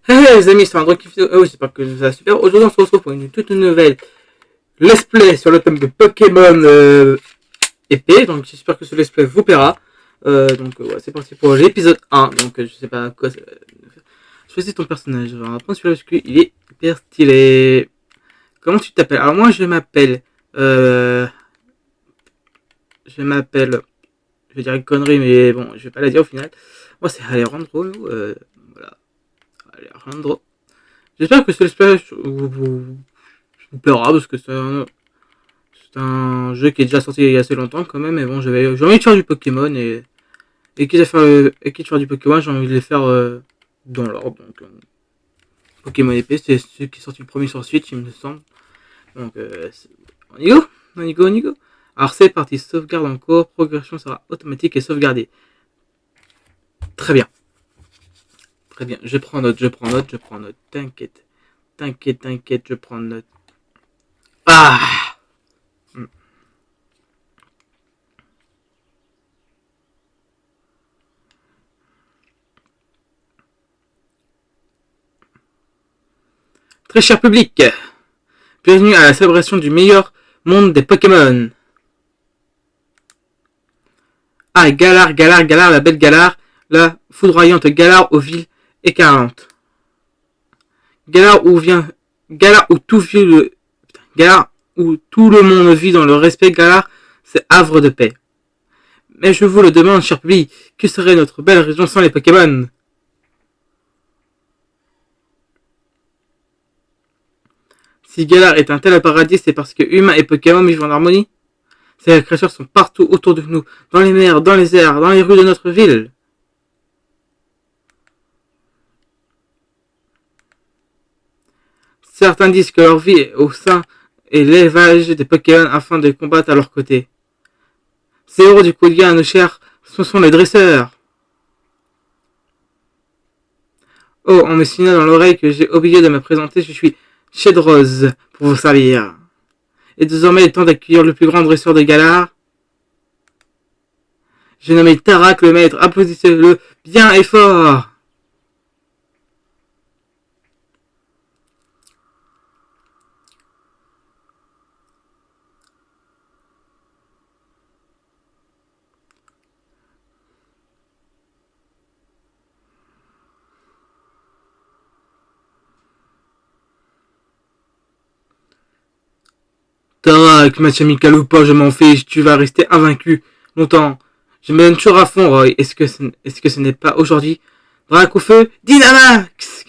Hey les amis, c'est André qui fait... Oh, j'espère que ça va super. Aujourd'hui, on se retrouve pour une toute nouvelle let's play sur le thème de Pokémon épée. Donc, j'espère que ce let's play vous plaira. Ouais, c'est parti pour l'épisode 1. Donc, je sais pas quoi... Choisis ton personnage. On va prendre celui-là parce qu'il est hyper stylé. Comment tu t'appelles? Alors, moi, je m'appelle... Euh... Je m'appelle... Je vais dire une connerie, mais bon, je vais pas la dire au final. Moi, c'est Alejandro. Voilà. Alejandro. J'espère que ce let's play vous plaira parce que c'est un jeu qui est déjà sorti il y a assez longtemps quand même. Mais bon, j'ai envie de faire du Pokémon et quitte à faire du Pokémon, j'ai envie de les faire dans l'ordre. Donc, Pokémon épée, c'est celui qui est sorti le premier sur Switch, il me semble. Donc, on y go, on y go, on y go. Alors, c'est parti, sauvegarde en cours, progression sera automatique et sauvegardée. Très bien, très bien. Je prends note, je prends note, je prends note. T'inquiète, t'inquiète, t'inquiète, je prends note. Ah! Très cher public, bienvenue à la célébration du meilleur monde des Pokémon. Ah, Galar, Galar, Galar, la belle Galar, la foudroyante Galar aux villes éclatantes. Galar où vient, Galar où tout vit le, Galar où tout le monde vit dans le respect, Galar, c'est havre de paix. Mais je vous le demande, cher public, que serait notre belle région sans les Pokémon? Si Galar est un tel paradis, c'est parce que humains et Pokémon vivent en harmonie. Ces créatures sont partout autour de nous, dans les mers, dans les airs, dans les rues de notre ville. Certains disent que leur vie est au sein et l'élevage des Pokémon afin de combattre à leur côté. Ces héros du quotidien à nos chers, ce sont les dresseurs. Oh, on me signale dans l'oreille que j'ai oublié de me présenter, je suis Shedrose pour vous servir. Et désormais, il est temps d'accueillir le plus grand dresseur de Galar. J'ai nommé Tarak le maître, applaudissez-le bien et fort. Tarak, match amical ou pas, je m'en fiche, tu vas rester invaincu longtemps. Je me donne toujours à fond, Roy. Est-ce que ce n'est pas aujourd'hui? Drac au feu, Dynamax!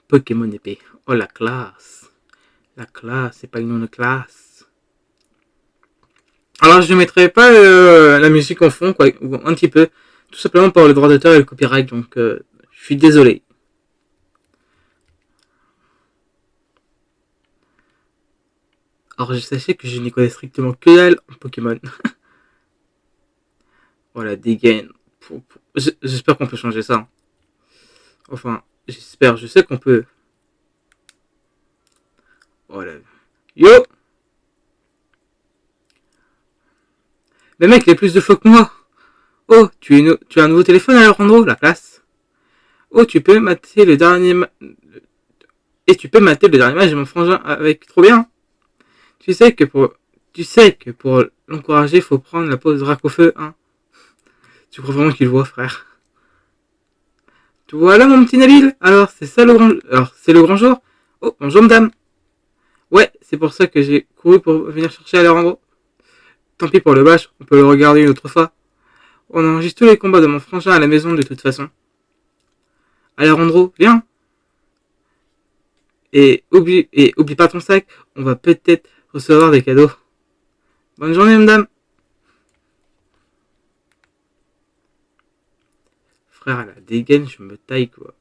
Pokémon épée. Oh la classe. La classe, c'est pas une nom de classe. Alors je ne mettrai pas la musique en fond, quoi, ou un petit peu, tout simplement pour le droit d'auteur et le copyright, donc je suis désolé. Alors sachez que je n'y connais strictement que dalle en Pokémon. Voilà, dégaine. J'espère qu'on peut changer ça. Enfin, j'espère, je sais qu'on peut. Voilà. Yo! Mais mec, il a plus de flow que moi! Oh, tu as un nouveau téléphone alors, Rando? La classe. Oh, tu peux mater le dernier. Et tu peux mater le dernier match de mon frangin avec trop bien. Tu sais que pour, tu sais que pour l'encourager, faut prendre la pause drac au feu, hein. Tu crois vraiment qu'il voit, frère? Voilà mon petit Nabil. Alors c'est le grand jour. Oh, bonjour madame. Ouais, c'est pour ça que j'ai couru pour venir chercher Alejandro. Tant pis pour le bâche, on peut le regarder une autre fois. On enregistre tous les combats de mon frangin à la maison de toute façon. Alejandro, viens. Et oublie pas ton sac, on va peut-être recevoir des cadeaux. Bonne journée madame. Frère, à la dégaine, je me taille quoi.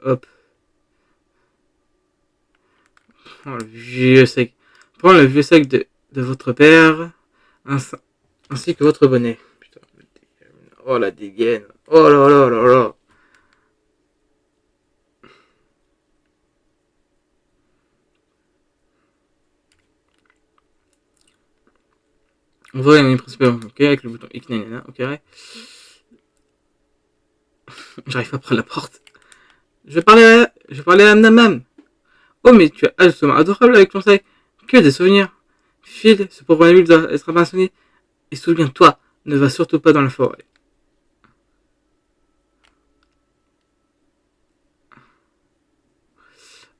Hop. Prends le vieux sac. Prends le vieux sac de votre père, ainsi que votre bonnet. Putain, Oh la dégaine. Oh là là là là. On voit les menus principaux. Ok, avec le bouton X, nanana. Ok, ouais. J'arrive pas à prendre la porte. Je vais parler à Madame. Oh, mais tu es absolument adorable avec ton sac. Que des souvenirs. Phil, ce pauvre ami doit être abandonné. Et souviens-toi, ne va surtout pas dans la forêt.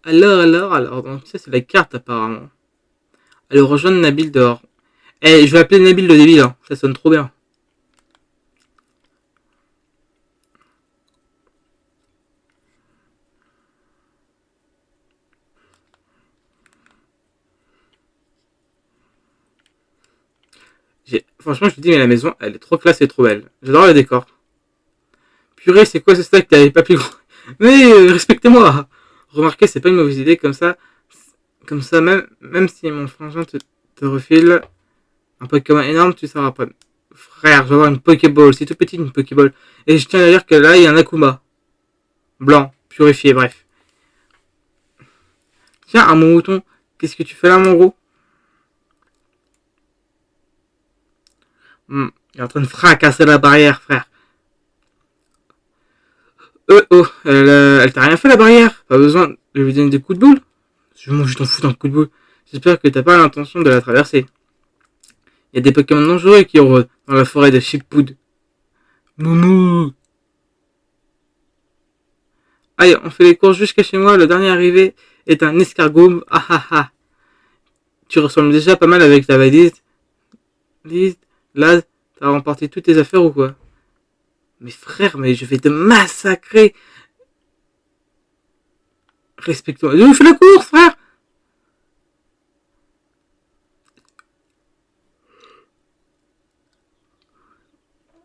Alors, donc ça c'est la carte apparemment. Alors rejoindre Nabil dehors. Eh, je vais appeler Nabil le débile, hein. Ça sonne trop bien. Franchement, je te dis, mais la maison, elle est trop classe et trop belle. J'adore le décor. Purée, c'est quoi ce stack? T'avais pas plus grand. Mais respectez-moi. Remarquez, c'est pas une mauvaise idée comme ça, même si mon frangin te refile un Pokémon énorme, tu sauras pas. Frère, je vais avoir une Pokéball. C'est tout petit une Pokéball. Et je tiens à dire que là, il y a un Akuma. Blanc, purifié, bref. Tiens, un mon mouton. Qu'est-ce que tu fais là, mon gros? Il est en train de fracasser la barrière, frère. Elle t'a rien fait la barrière. Pas besoin de lui donner des coups de boule. Je t'en fous d'un coup de boule. J'espère que t'as pas l'intention de la traverser. Il y a des Pokémon dangereux qui rôdent dans la forêt de Chipwood. Moumou. Allez, on fait les courses jusqu'à chez moi. Le dernier arrivé est un escargot. Ah ah ah. Tu ressembles déjà pas mal avec ta valise. Là, t'as remporté toutes tes affaires ou quoi? Mais frère, mais je vais te massacrer. Respecte-moi. Je fais la course, frère.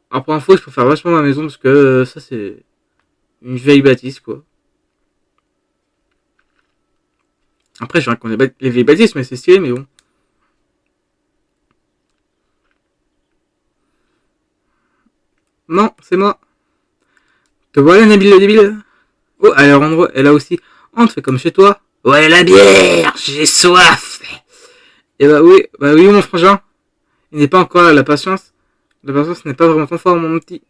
Alors pour info, je préfère vachement ma maison parce que ça c'est une vieille bâtisse quoi. Après, je raconte les vieilles bâtisses, mais c'est stylé, mais bon. Non, c'est moi. Te voilà, Nabil le débile. Oh, Alejandro, elle a aussi. Entre, fais comme chez toi. Ouais, la bière, j'ai soif. Et bah oui, mon frangin. Il n'est pas encore là, la patience. La patience n'est pas vraiment ton fort, mon petit.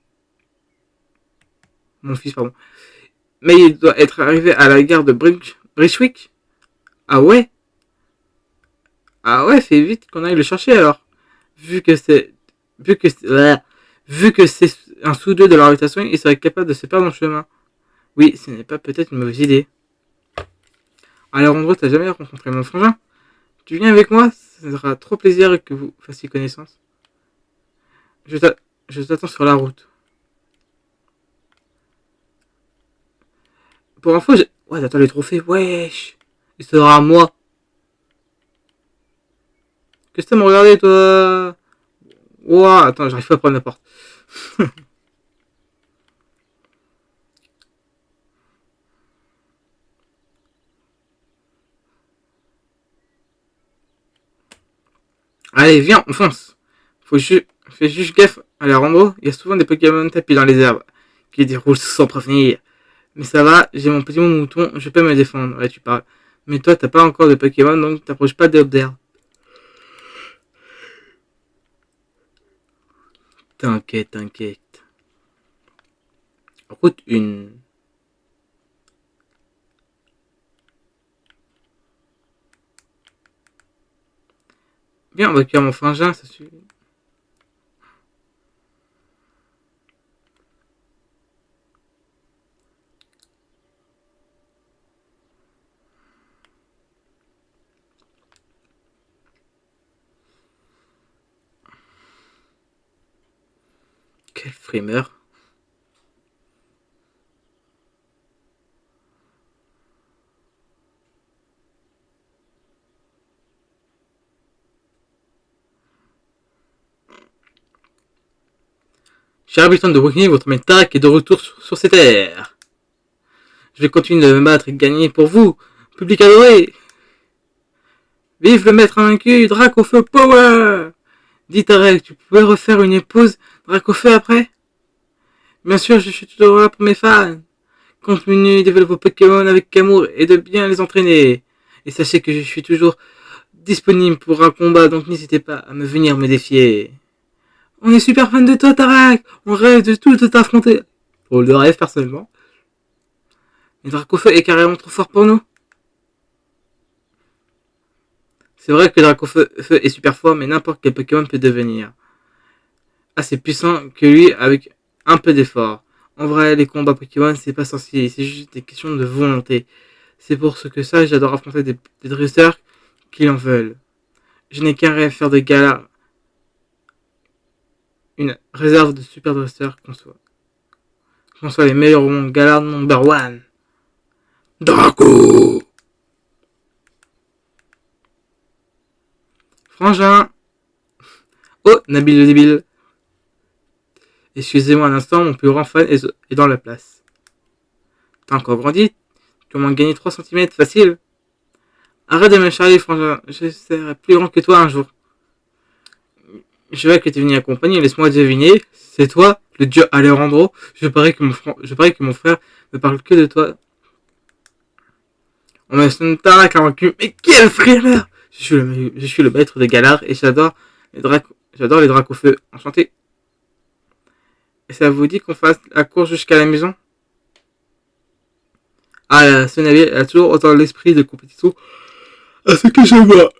Mon fils, pardon. Mais il doit être arrivé à la gare de Bridgewick. Ah ouais? Ah ouais, fais vite qu'on aille le chercher alors. Vu que c'est. Vu que c'est. Vu que c'est un sous-deux de l'orientation, il serait capable de se perdre dans le chemin. Oui, ce n'est pas peut-être une mauvaise idée. Alors, Andro, t'as jamais rencontré mon frangin? Tu viens avec moi? Ça sera trop plaisir que vous fassiez connaissance. Je t'attends sur la route. Pour info, j'ai. Ouais, t'attends les trophées, wesh. Il sera à moi. Qu'est-ce que t'as me regarder, toi? Ouah, attends, j'arrive pas à prendre la porte. Allez, viens, on fonce. Fais juste gaffe à la rando. Il y a souvent des Pokémon tapis dans les herbes qui déroulent sans prévenir. Mais ça va, j'ai mon petit mouton, je peux me défendre. Ouais, tu parles. Mais toi, t'as pas encore de Pokémon, donc t'approches pas des d'herbe. T'inquiète. Route 1. Bien, on va cuire mon frangin, ça suffit. Quel frimeur. Cher habitant de Brooklyn, votre métac est de retour sur ces terres. Je vais continuer de me battre et gagner pour vous, public adoré. Vive le maître invaincu, Dracofeu Power. Dis Tarek, tu pouvais refaire une épouse Dracofeu après? Bien sûr, je suis toujours là pour mes fans. Continuez de développer vos Pokémon avec amour et de bien les entraîner. Et sachez que je suis toujours disponible pour un combat, donc n'hésitez pas à me venir me défier. On est super fan de toi, Tarak. On rêve de tout t'affronter. On le rêve personnellement. Mais Dracofeu est carrément trop fort pour nous. C'est vrai que Dracofeu est super fort, mais n'importe quel Pokémon peut devenir assez puissant que lui avec un peu d'effort. En vrai, les combats Pokémon, c'est pas sorcier, c'est juste des questions de volonté. C'est pour ce que ça, j'adore affronter des dresseurs qui en veulent. Je n'ai qu'un rêve, faire de Galar une réserve de super dresseurs qu'on soit les meilleurs au monde. Galar number one. Draco. Frangin. Oh, Nabil le débile. Excusez-moi un instant, mon plus grand fan est dans la place. T'as encore grandi? Tu as au moins gagné 3 cm, facile. Arrête de me charrier, frangin. Je serai plus grand que toi un jour. Je vois que t'es venu accompagner, laisse-moi deviner. C'est toi, le dieu Alejandro. Je parie que mon frère ne parle que de toi. On me sonne Tarak à vaincu. Mais quel frère! Je suis le maître de Galar et j'adore les dracs au feu. Enchanté. Et ça vous dit qu'on fasse la course jusqu'à la maison? Ah, ce navire a toujours autant l'esprit de compétition à ce que je vois.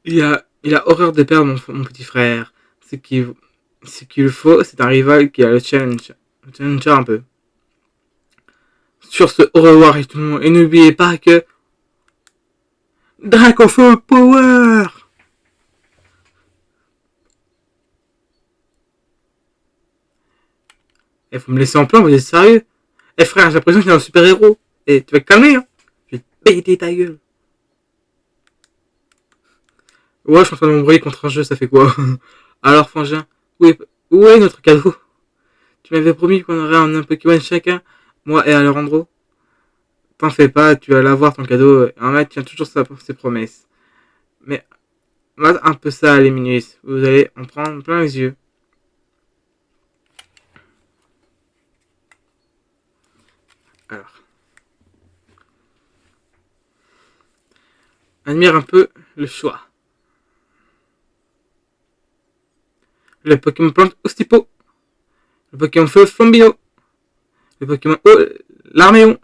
Il a horreur de perdre mon petit frère. Ce qu'il faut, c'est un rival qui a le challenge. Le challenger un peu. Sur ce, au revoir et tout le monde. Et n'oubliez pas que Dracofeu Power! Eh, faut me laisser en plan, vous êtes sérieux? Eh frère, j'ai l'impression qu'il y a un super héros. Et tu vas te calmer, hein? Je vais te péter ta gueule. Ouais, je suis en train de m'embrouiller contre un jeu, ça fait quoi? Alors, Frangin, où est notre cadeau? Tu m'avais promis qu'on aurait un Pokémon chacun, moi et Alejandro. T'en fais pas, tu vas l'avoir ton cadeau. Un mec tient toujours ses promesses. Mais mate un peu ça, les minus. Vous allez en prendre plein les yeux. Alors, admire un peu le choix. Le Pokémon plante Ostipo. Le Pokémon feu Flambino. Le Pokémon eau Larméon.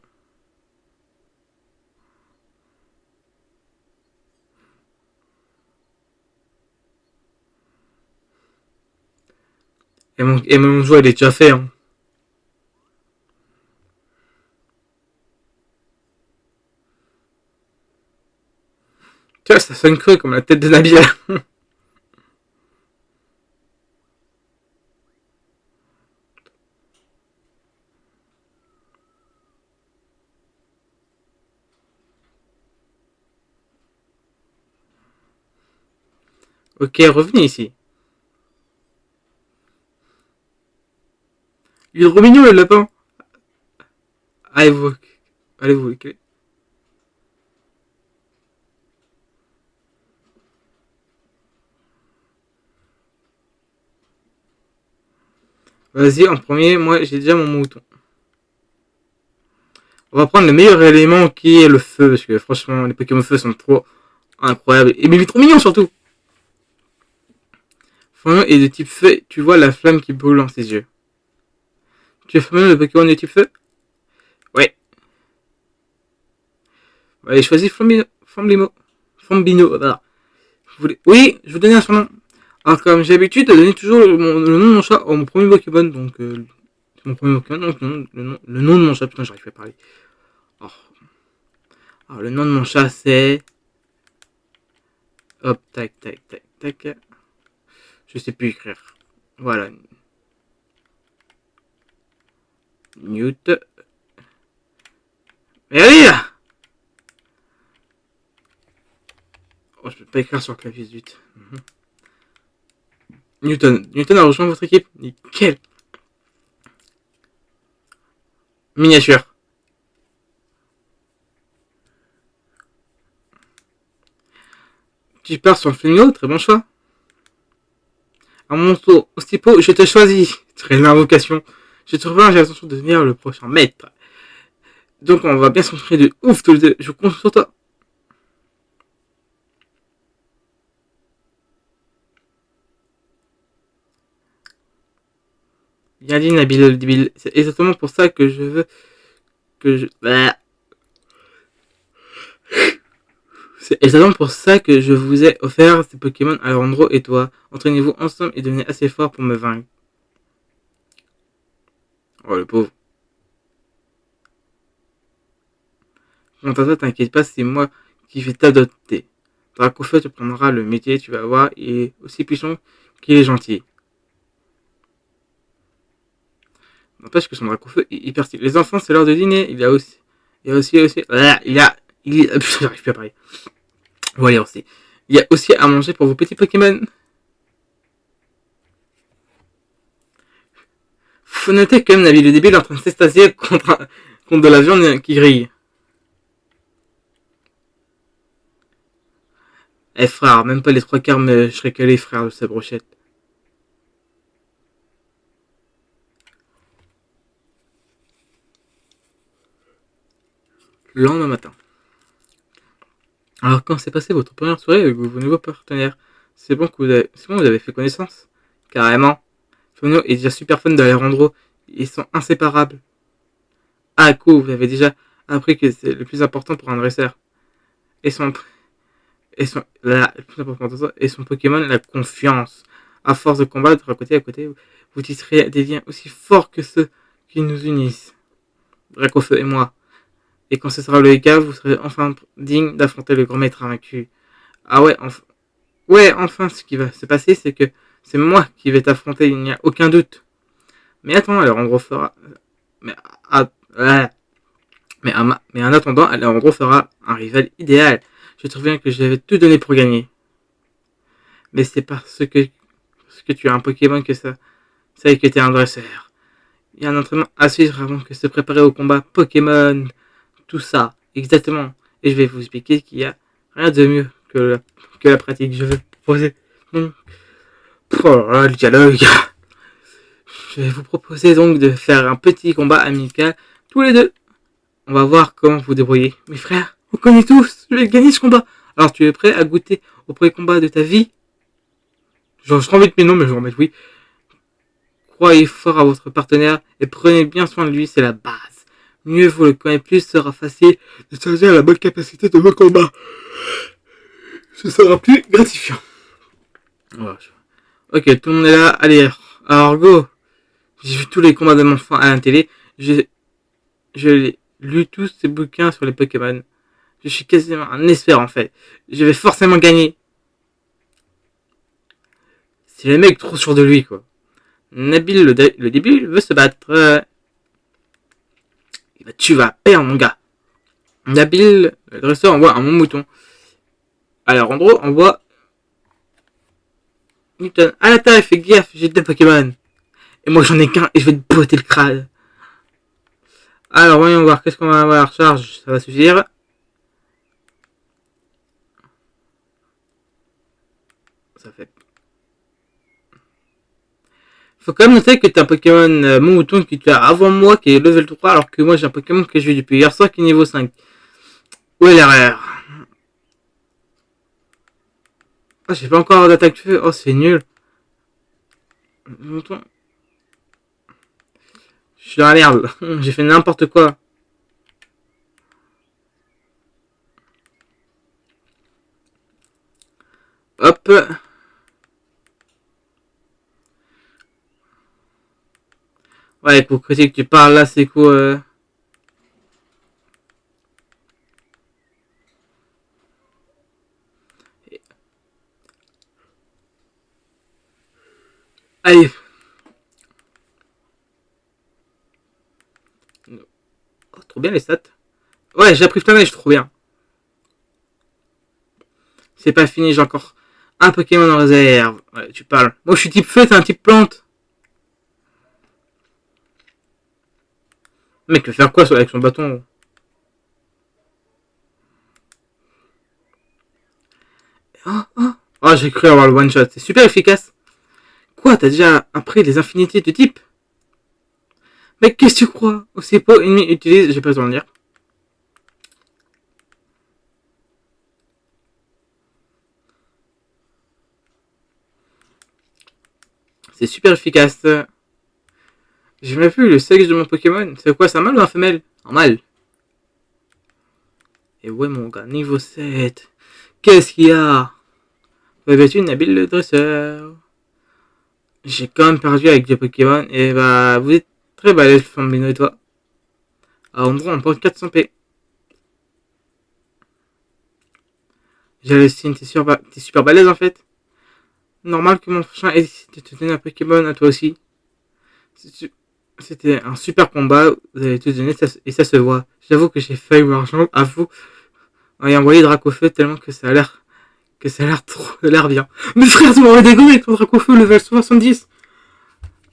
Et mon joueur il est déjà fait. Hein. Tu vois, ça sonne creux comme la tête de Nabil. Ok, revenez ici. Il est trop mignon le lapin. Allez-vous. Allez-vous. Okay. Vas-y, en premier, moi j'ai déjà mon mouton. On va prendre le meilleur élément qui est le feu, parce que franchement, les Pokémon feu sont trop incroyables. Et mais il est trop mignon surtout. Franchement, et de type feu, tu vois la flamme qui brûle dans ses yeux. Tu es familier le Pokémon de type feu? Ouais. Allez, choisis Flambino. Voilà. Oui, je vous donne un surnom. Alors, comme j'ai l'habitude de donner toujours le nom de mon chat à mon premier Pokémon, donc c'est mon premier Pokémon, donc le nom de mon chat, putain, j'arrive pas à parler. Oh. Alors, le nom de mon chat, c'est... Hop, tac, tac, tac, tac. Je sais plus écrire. Voilà. Newt. Mais allez là! Oh, je peux pas écrire sur le clavier, zut. Newton a rejoint votre équipe. Nickel. Miniature. Tu pars sur le fléau, très bon choix. À mon tour, Ostipo, je te choisis. Très l'invocation. Je te reviens, j'ai l'intention de devenir le prochain maître. Donc on va bien s'entraîner de ouf tous les deux. Je compte sur toi. Bien dit Nabil le débile. C'est exactement pour ça que je veux que je... C'est exactement pour ça que je vous ai offert ces Pokémon Alejandro et toi. Entraînez-vous ensemble et devenez assez fort pour me vaincre. Oh le pauvre. Quant à toi, t'inquiète pas, c'est moi qui vais t'adopter. Dracofeu, tu prendras le métier, tu vas voir, il est aussi puissant qu'il est gentil. N'empêche que son Dracofeu est hyper stylé. Les enfants, c'est l'heure de dîner. Il y a aussi. J'arrive plus à parler. Voilà aussi. Il y a aussi à manger pour vos petits Pokémon. Faut noter que même Navi le débile est en train de s'extasier contre de la viande qui grille. Eh frère, même pas les trois quarts me seraient calés, frère, de sa brochette. Le lendemain matin. Alors, quand s'est passée votre première soirée avec vos nouveaux partenaires? C'est bon, vous avez fait connaissance? Carrément. Fonio est déjà super fan d'Alejandro. Ils sont inséparables. Ah, cool, vous avez déjà appris que c'est le plus important pour un dresseur. Et son, le plus important et son Pokémon, la confiance. À force de combattre à côté, vous tisserez des liens aussi forts que ceux qui nous unissent. Dracofeu et moi. Et quand ce sera le cas, vous serez enfin digne d'affronter le grand maître invaincu. Ah ouais, enfin, ce qui va se passer, c'est que c'est moi qui vais t'affronter, il n'y a aucun doute. Mais attends, alors en gros fera... Mais, ah, ouais. mais en attendant, Alejandro fera un rival idéal. Je te souviens que j'avais tout donné pour gagner. Mais c'est parce que tu as un Pokémon que ça et que tu es un dresseur. Il y a un entraînement à suivre avant que se préparer au combat Pokémon. Tout ça, exactement. Et je vais vous expliquer qu'il n'y a rien de mieux que la pratique. Je vais proposer... le dialogue. Je vais vous proposer donc de faire un petit combat amical tous les deux. On va voir comment vous débrouillez. Mes frères, on connaît tous, je vais gagner ce combat. Alors tu es prêt à goûter au premier combat de ta vie? Genre, je remettre mes noms, mais je remets oui. Croyez fort à votre partenaire et prenez bien soin de lui, c'est la base. Mieux vous le connaissez, plus sera facile de choisir la bonne capacité de vos combats. Ce sera plus gratifiant. Voilà. Ok, tout le monde est là. Allez, alors go. J'ai vu tous les combats de mon enfant à la télé. Je l'ai lu tous ces bouquins sur les Pokémon. Je suis quasiment un expert en fait. Je vais forcément gagner. C'est le mec trop sûr de lui quoi. Nabil le début veut se battre. Tu vas perdre mon gars. Nabil, le dresseur envoie un bon mouton. Alors en gros, on voit Newton. À la taille, fais gaffe, j'ai deux Pokémon. Et moi j'en ai qu'un et je vais te botter le crâne. Alors voyons voir, qu'est-ce qu'on va avoir? Charge, ça va suffire. Ça fait. Faut quand même noter que t'as un Pokémon mouton qui tu as avant moi qui est level 3 alors que moi j'ai un Pokémon que j'ai depuis hier soir qui est niveau 5. Où est l'erreur? Ah, j'ai pas encore d'attaque de feu. Oh, c'est nul. Mouton. Je suis dans la merde. J'ai fait n'importe quoi. Hop. Ouais, pour critique, tu parles là, c'est quoi Allez. Oh, trop bien les stats. Ouais, j'ai appris plein de trop bien. C'est pas fini, j'ai encore un Pokémon en réserve. Ouais, tu parles. Moi, je suis type feu, t'es un type plante. Mec, il va faire quoi avec son bâton? Oh, j'ai cru avoir le one shot. C'est super efficace. Quoi, t'as déjà appris les infinités de type? Mais qu'est-ce que tu crois? Aussi peu ennemi utilise, j'ai pas besoin de dire. C'est super efficace. J'ai même plus le sexe de mon Pokémon. C'est quoi, c'est un mâle ou un femelle? Un mâle. Et ouais, mon gars, niveau 7. Qu'est-ce qu'il y a? Revêtu une habile dresseur. J'ai quand même perdu avec des Pokémon. Et bah, vous êtes très balèze, Flambino et toi. À Andron, on porte 400 P. Jalestine, t'es super balèze en fait. Normal que mon prochain ait décidé de te donner un Pokémon à toi aussi. C'était un super combat, vous avez tout donné et ça se voit. J'avoue que j'ai failli l'argent à vous en ayant envoyé Dracofeu tellement que ça a l'air trop, ça a l'air bien. Mais frère, tu m'aurais dégoûté avec ton Dracofeu level 70.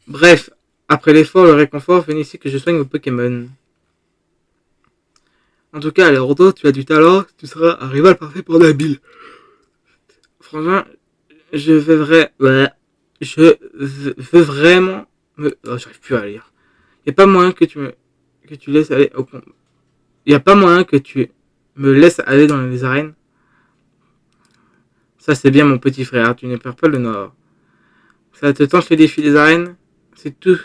Bref, après l'effort, le réconfort, venez ici que je soigne vos Pokémon. En tout cas, Alejandro, tu as du talent, tu seras un rival parfait pour Nabil. Franchement, je veux vraiment j'arrive plus à lire. Y a pas moyen que tu laisses aller au combat. Y a pas moyen que tu me laisses aller dans les arènes. Ça c'est bien mon petit frère, tu ne perds pas le nord. Ça te tente le défi des arènes. C'est tout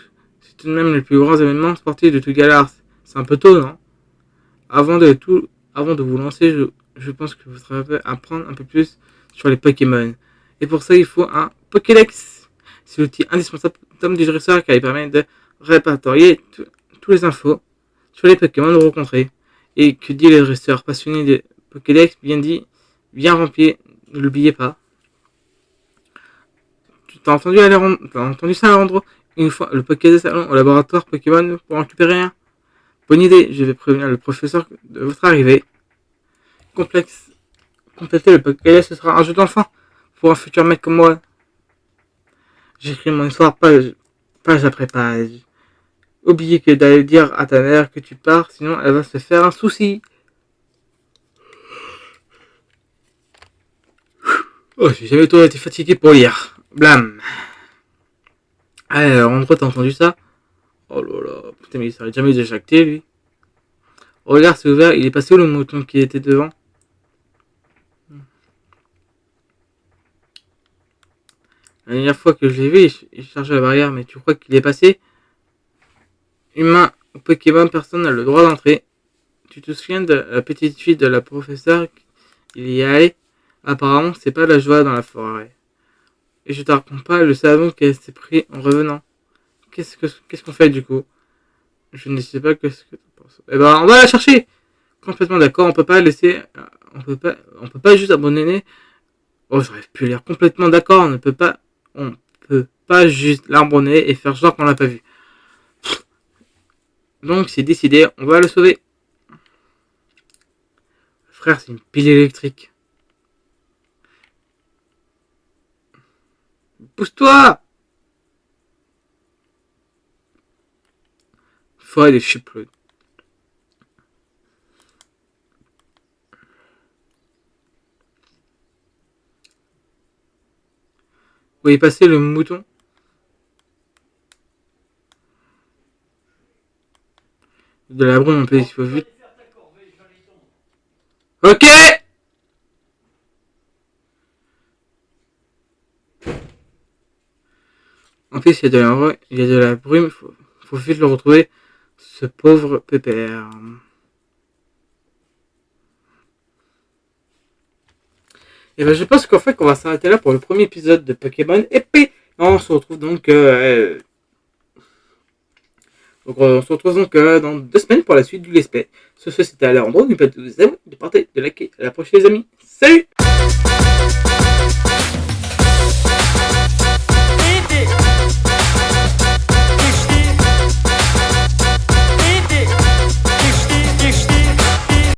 de même le plus grand événement sportif de tout Galar. C'est un peu tôt, non? Avant de vous lancer, je pense que vous devez apprendre un peu plus sur les Pokémon. Et pour ça, il faut un Pokédex. C'est l'outil indispensable du dresseur qui permet de répertorier tous les infos sur les Pokémon rencontrés. Et que dit les dresseurs passionnés de Pokédex, bien rempli, ne l'oubliez pas. T'as entendu ça, Alejandro? Une fois le Pokédex au laboratoire Pokémon pour en récupérer un. Bonne idée, je vais prévenir le professeur de votre arrivée. Complexe. Compléter le Pokédex, ce sera un jeu d'enfant pour un futur mec comme moi. J'écris mon histoire page après page. Oubliez que d'aller dire à ta mère que tu pars, sinon elle va se faire un souci. Oh, j'ai jamais trop été fatigué pour lire. Blam. Alors, en gros, t'as entendu ça? Oh là là, putain, mais il s'arrête jamais de jacter, lui. Oh, regarde, c'est ouvert, il est passé où le mouton qui était devant? La dernière fois que je l'ai vu, il chargeait la barrière, mais tu crois qu'il est passé? Humain ou Pokémon, personne n'a le droit d'entrer. Tu te souviens de la petite fille de la professeure? Il y allait. Apparemment, c'est pas la joie dans la forêt. Et je te raconte pas le savon qu'elle s'est pris en revenant. Qu'est-ce qu'on fait du coup? Je ne sais pas ce que tu penses. Eh ben, on va la chercher. Complètement d'accord. On peut pas laisser, on peut pas juste abandonner. Oh, j'arrive plus à lire. Complètement d'accord. On peut pas juste l'abandonner et faire genre qu'on l'a pas vu. Donc c'est décidé. On va le sauver. Frère, c'est une pile électrique. Pousse-toi! Forêt de Chipload. Vous voyez passer le mouton? De la brume, on peut, il faut vite. Ok! En plus, il y a de la brume, faut vite le retrouver. Ce pauvre pépère. Et ben je pense qu'en fait qu'on va s'arrêter là pour le premier épisode de Pokémon épée. On se retrouve donc dans 2 semaines pour la suite du let's play. Sur ce, c'était Alejandro. N'oubliez pas de vous abonner, de partager, de liker. À la prochaine les amis. Salut!